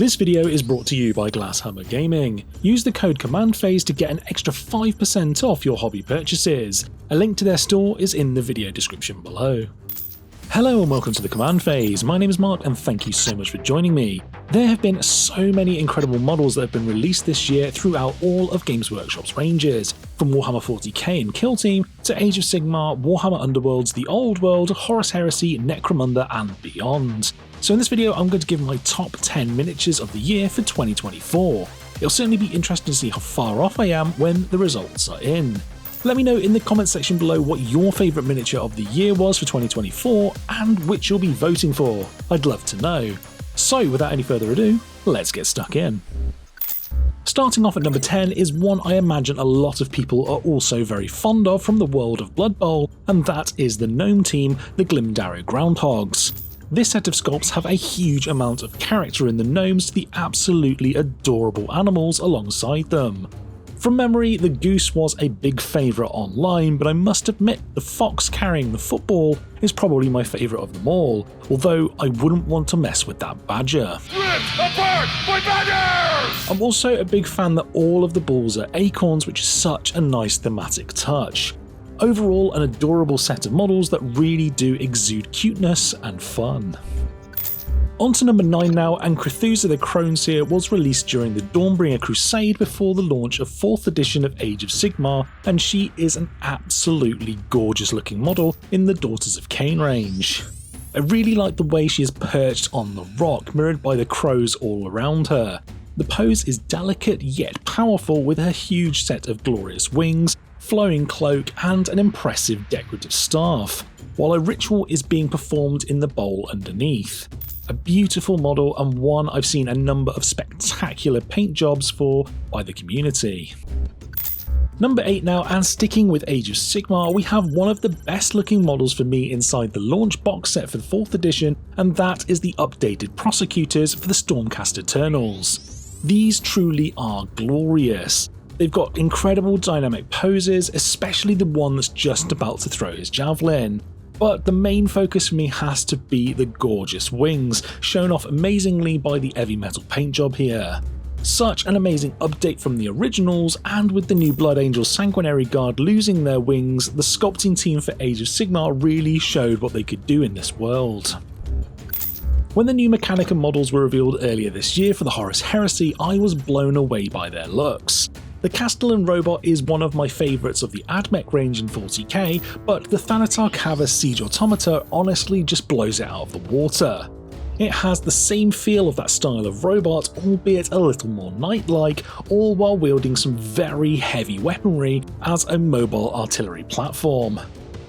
This video is brought to you by Glasshammer Gaming. Use the code COMMANDPHASE to get an extra 5% off your hobby purchases. A link to their store is in the video description below. Hello and welcome to the Command Phase. My name is Mark and thank you so much for joining me. There have been so many incredible models that have been released this year throughout all of Games Workshop's ranges, from Warhammer 40k and Kill Team to Age of Sigmar, Warhammer Underworlds, The Old World, Horus Heresy, Necromunda and beyond. So in this video I'm going to give my top 10 miniatures of the year for 2024. It'll certainly be interesting to see how far off I am when the results are in. Let me know in the comments section below what your favourite miniature of the year was for 2024 and which you'll be voting for. I'd love to know. So without any further ado, let's get stuck in. Starting off at number 10 is one I imagine a lot of people are also very fond of from the world of Blood Bowl, and that is the gnome team, the Glimdwarrow Groundhogs. This set of sculpts have a huge amount of character in the gnomes to the absolutely adorable animals alongside them. From memory, the goose was a big favourite online, but I must admit the fox carrying the football is probably my favourite of them all, although I wouldn't want to mess with that badger. Ripped apart by badgers! I'm also a big fan that all of the balls are acorns, which is such a nice thematic touch. Overall, an adorable set of models that really do exude cuteness and fun. On to number 9 now, and Krethusa the Croneseer was released during the Dawnbringer Crusade before the launch of 4th edition of Age of Sigmar, and she is an absolutely gorgeous looking model in the Daughters of Cain range. I really like the way she is perched on the rock, mirrored by the crows all around her. The pose is delicate yet powerful with her huge set of glorious wings, flowing cloak and an impressive decorative staff, while a ritual is being performed in the bowl underneath. A beautiful model and one I've seen a number of spectacular paint jobs for by the community. Number 8 now, and sticking with Age of Sigmar, we have one of the best looking models for me inside the launch box set for the 4th edition, and that is the updated Prosecutors for the Stormcast Eternals. These truly are glorious. They've got incredible dynamic poses, especially the one that's just about to throw his javelin. But the main focus for me has to be the gorgeous wings, shown off amazingly by the heavy metal paint job here. Such an amazing update from the originals, and with the new Blood Angel Sanguinary Guard losing their wings, the sculpting team for Age of Sigmar really showed what they could do in this world. When the new Mechanica models were revealed earlier this year for the Horus Heresy, I was blown away by their looks. The Castellan robot is one of my favourites of the AdMech range in 40k, but the Thanatar Cavas Siege-automata honestly just blows it out of the water. It has the same feel of that style of robot, albeit a little more knight-like, all while wielding some very heavy weaponry as a mobile artillery platform.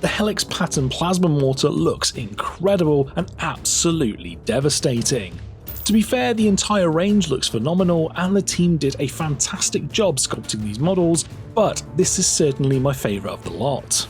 The Helix pattern plasma mortar looks incredible and absolutely devastating. To be fair, the entire range looks phenomenal and the team did a fantastic job sculpting these models, but this is certainly my favourite of the lot.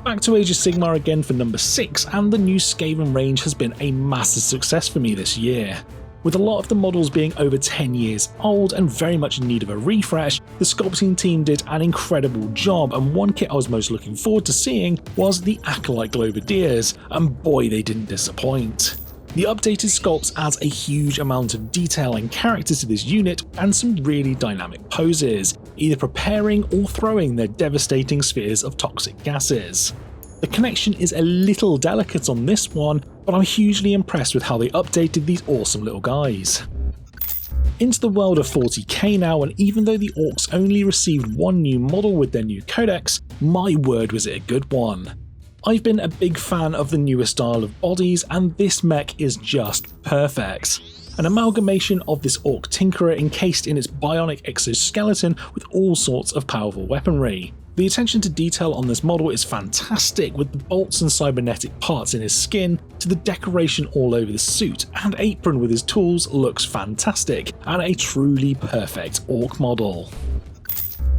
Back to Age of Sigmar again for number 6, and the new Skaven range has been a massive success for me this year. With a lot of the models being over 10 years old and very much in need of a refresh, the sculpting team did an incredible job, and one kit I was most looking forward to seeing was the Acolyte Globadiers, and boy they didn't disappoint. The updated sculpts adds a huge amount of detail and character to this unit and some really dynamic poses, either preparing or throwing their devastating spheres of toxic gases. The connection is a little delicate on this one, but I'm hugely impressed with how they updated these awesome little guys. Into the world of 40k now, and even though the Orcs only received one new model with their new codex, my word was it a good one. I've been a big fan of the newer style of bodies, and this mech is just perfect. An amalgamation of this Orc Tinkerer encased in its bionic exoskeleton with all sorts of powerful weaponry. The attention to detail on this model is fantastic, with the bolts and cybernetic parts in his skin to the decoration all over the suit, and apron with his tools looks fantastic, and a truly perfect Orc model.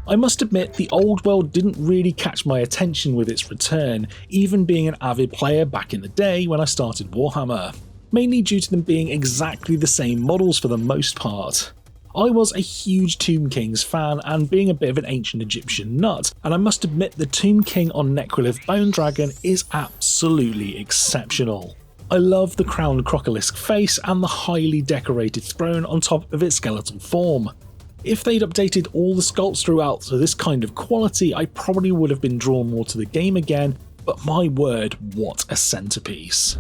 I must admit the old world didn't really catch my attention with its return, even being an avid player back in the day when I started Warhammer, mainly due to them being exactly the same models for the most part. I was a huge Tomb Kings fan, and being a bit of an ancient Egyptian nut, and I must admit the Tomb King on Necrolith Bone Dragon is absolutely exceptional. I love the crowned crocolisk face and the highly decorated throne on top of its skeletal form. If they'd updated all the sculpts throughout to this kind of quality, I probably would have been drawn more to the game again, but my word, what a centerpiece.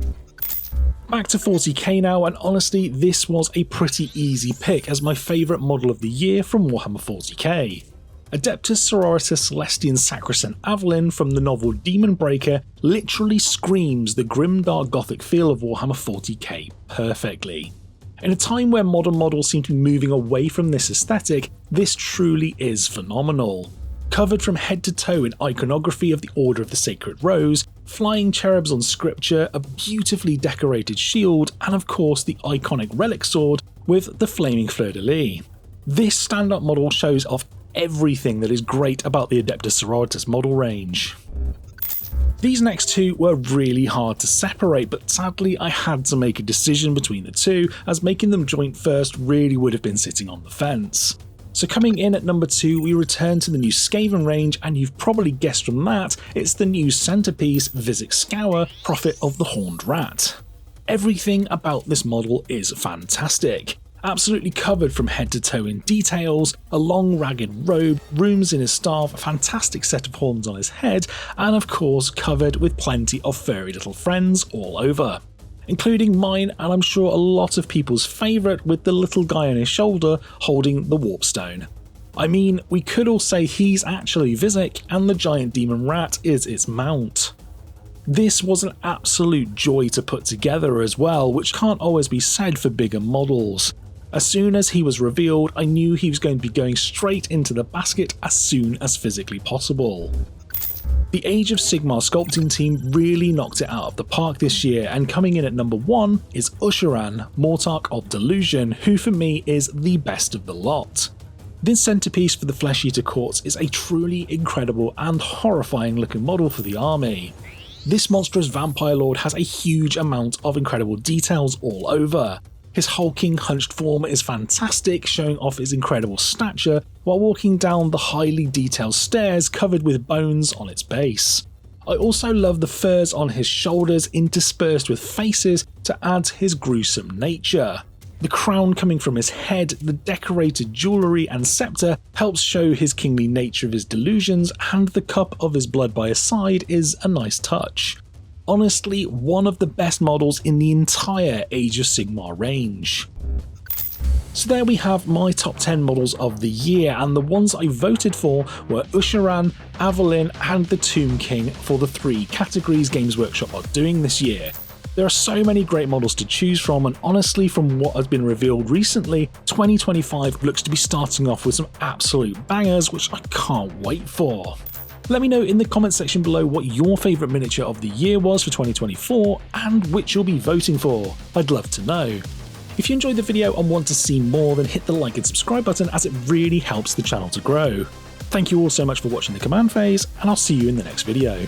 Back to 40k now, and honestly this was a pretty easy pick as my favourite model of the year from Warhammer 40k. Adeptus Sororitas Celestian Sacresant Aveline from the novel Demon Breaker literally screams the grimdark gothic feel of Warhammer 40k perfectly. In a time where modern models seem to be moving away from this aesthetic, this truly is phenomenal. Covered from head to toe in iconography of the Order of the Sacred Rose, flying cherubs on scripture, a beautifully decorated shield, and of course the iconic relic sword with the flaming fleur-de-lis. This stand-up model shows off everything that is great about the Adeptus Sororitas model range. These next two were really hard to separate, but sadly I had to make a decision between the two, as making them joint first really would have been sitting on the fence. So coming in at number 2, we return to the new Skaven range, and you've probably guessed from that, it's the new centerpiece Vizzik Skour, Prophet of the Horned Rat. Everything about this model is fantastic. Absolutely covered from head to toe in details, a long ragged robe, runes in his staff, a fantastic set of horns on his head, and of course covered with plenty of furry little friends all over. Including mine, and I'm sure a lot of people's favourite, with the little guy on his shoulder holding the warpstone. I mean, we could all say he's actually Vizzik, and the giant demon rat is its mount. This was an absolute joy to put together as well, which can't always be said for bigger models. As soon as he was revealed, I knew he was going to be going straight into the basket as soon as physically possible. The Age of Sigmar sculpting team really knocked it out of the park this year, and coming in at number 1 is Ushoran, Mortarch of Delusion, who for me is the best of the lot. This centerpiece for the Flesh Eater Courts is a truly incredible and horrifying looking model for the army. This monstrous vampire lord has a huge amount of incredible details all over. His hulking, hunched form is fantastic, showing off his incredible stature while walking down the highly detailed stairs covered with bones on its base. I also love the furs on his shoulders interspersed with faces to add to his gruesome nature. The crown coming from his head, the decorated jewellery and sceptre helps show his kingly nature of his delusions, and the cup of his blood by his side is a nice touch. Honestly, one of the best models in the entire Age of Sigmar range. So there we have my top 10 models of the year, and the ones I voted for were Ushoran, Aveline and the Tomb King for the 3 categories Games Workshop are doing this year. There are so many great models to choose from, and honestly from what has been revealed recently, 2025 looks to be starting off with some absolute bangers which I can't wait for. Let me know in the comments section below what your favourite miniature of the year was for 2024 and which you'll be voting for. I'd love to know. If you enjoyed the video and want to see more, then hit the like and subscribe button, as it really helps the channel to grow. Thank you all so much for watching the command phase, and I'll see you in the next video.